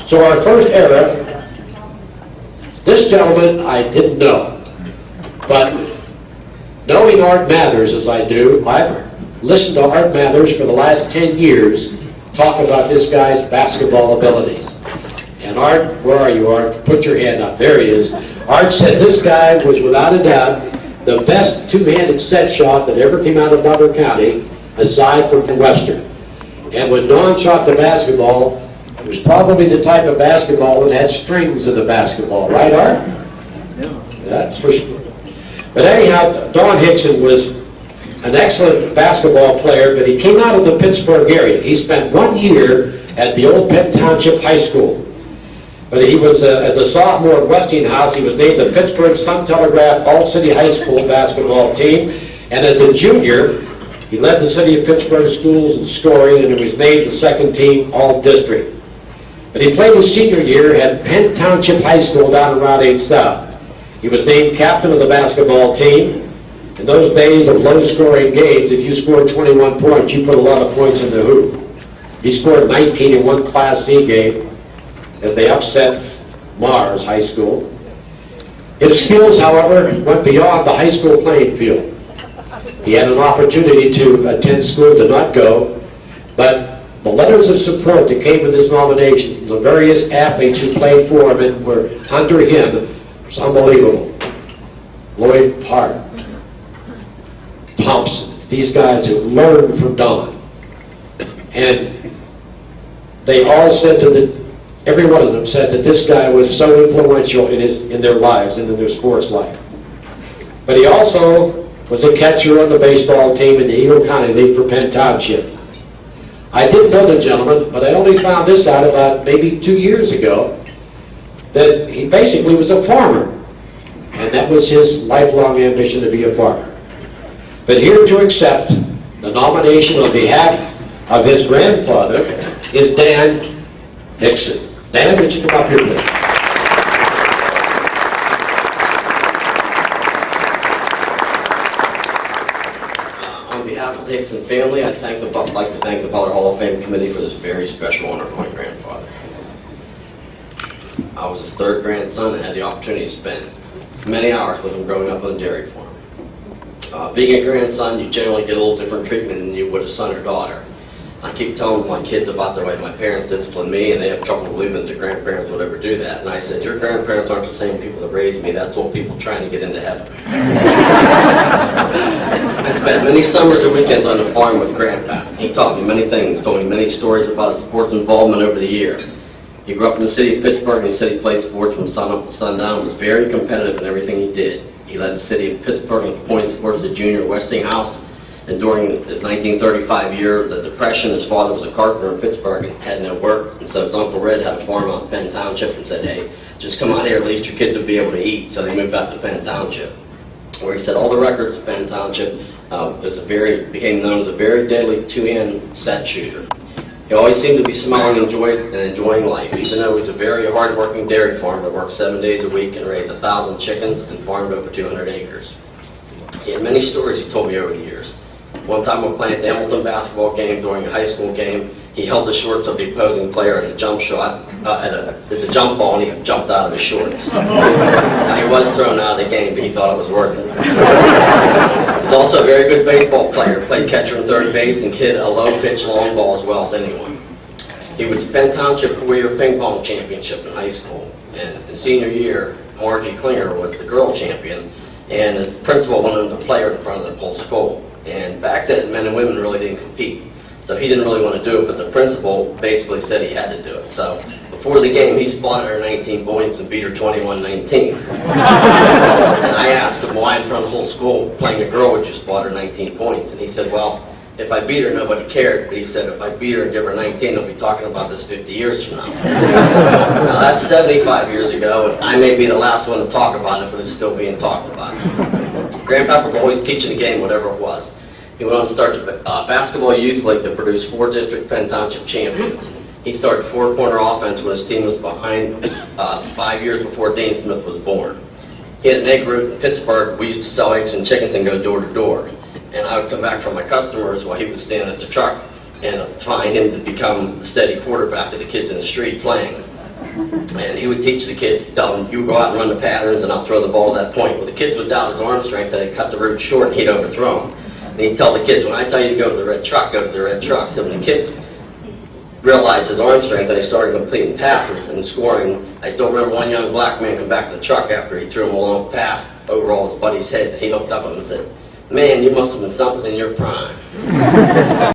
So our first era, this gentleman I didn't know, but knowing Art Mathers as I do, I've listened to Art Mathers for the last 10 years talk about this guy's basketball abilities. And Art, where are you, Art? Put your hand up. There he is. Art said this guy was without a doubt the best two-handed set shot that ever came out of Butler County, aside from Webster. And when Don shot the basketball, it was probably the type of basketball that had strings in the basketball. Right, Art? Yeah. That's for sure. But anyhow, Don Hixon was an excellent basketball player, but he came out of the Pittsburgh area. He spent 1 year at the old Penn Township High School. But he was, as a sophomore at Westinghouse, he was named the Pittsburgh Sun-Telegraph All-City High School basketball team. And as a junior, he led the city of Pittsburgh schools in scoring, and he was named the second team All-District. But he played his senior year at Penn Township High School down in Route 8 South. He was named captain of the basketball team. In those days of low-scoring games, if you scored 21 points, you put a lot of points in the hoop. He scored 19 in one Class C game as they upset Mars High School. His skills, however, went beyond the high school playing field. He had an opportunity to attend school, did not go, but the letters of support that came with his nomination from the various athletes who played for him and were under him was unbelievable. Lloyd Park, Thompson, these guys who learned from Don. And they all said every one of them said that this guy was so influential in their lives and in their sports life. But he also was a catcher on the baseball team in the Eagle County League for Penn Township. I didn't know the gentleman, but I only found this out about maybe 2 years ago, that he basically was a farmer. And that was his lifelong ambition, to be a farmer. But here to accept the nomination on behalf of his grandfather is Dan Hixon. Dan, would you come up here, please? On behalf of the Hixon family, I'd like to thank the Butler Hall of Fame Committee for this very special honor for my grandfather. I was his third grandson and had the opportunity to spend many hours with him growing up on a dairy farm. Being a grandson, you generally get a little different treatment than you would a son or daughter. I keep telling my kids about the way my parents disciplined me, and they have trouble believing that their grandparents would ever do that. And I said, your grandparents aren't the same people that raised me. That's all people trying to get into heaven. I spent many summers and weekends on the farm with Grandpa. He taught me many things, told me many stories about his sports involvement over the year. He grew up in the city of Pittsburgh, and he said he played sports from sun up to sundown, was very competitive in everything he did. He led the city of Pittsburgh in points sports as a junior at Westinghouse. And during his 1935 year of the Depression, his father was a carpenter in Pittsburgh and had no work. And so his Uncle Red had a farm out in Penn Township and said, hey, just come out here, at least your kids will be able to eat. So they moved out to Penn Township, where he set all the records of Penn Township. Became known as a very deadly two-hand set shooter. He always seemed to be smiling and enjoying life, even though he was a very hard-working dairy farmer that worked 7 days a week and raised 1,000 chickens and farmed over 200 acres. He had many stories he told me over the years. One time we were playing at the Hamilton basketball game during a high school game. He held the shorts of the opposing player at a jump shot, at the jump ball, and he jumped out of his shorts. Now, he was thrown out of the game, but he thought it was worth it. He was also a very good baseball player, played catcher and third base, and hit a low-pitch long ball as well as anyone. He was Penn Township 4-year ping pong championship in high school, and in senior year, Margie Klinger was the girl champion, and the principal wanted him to play her in front of the whole school. And back then, men and women really didn't compete. So he didn't really want to do it, but the principal basically said he had to do it. So before the game, he spotted her 19 points and beat her 21-19. And I asked him why in front of the whole school playing a girl would you spot her 19 points. And he said, well, if I beat her, nobody cared. But he said, if I beat her and give her 19, they'll be talking about this 50 years from now. Now, that's 75 years ago, and I may be the last one to talk about it, but it's still being talked about. Grandpa was always teaching the game, whatever it was. He went on to start the basketball youth league that produced 4 district Penn Township champions. He started 4-corner offense when his team was behind 5 years before Dean Smith was born. He had an egg route in Pittsburgh. We used to sell eggs and chickens and go door to door. And I would come back from my customers while he was standing at the truck and find him to become the steady quarterback of the kids in the street playing. And he would teach the kids, tell them, you go out and run the patterns and I'll throw the ball to that point. Well, the kids would doubt his arm strength, and he'd cut the route short and he'd overthrow them. And he'd tell the kids, when I tell you to go to the red truck, go to the red truck. So when the kids realized his arm strength, and they started completing passes and scoring. I still remember one young black man come back to the truck after he threw him a long pass over all his buddies' heads. He looked up at him and said, "Man, you must have been something in your prime."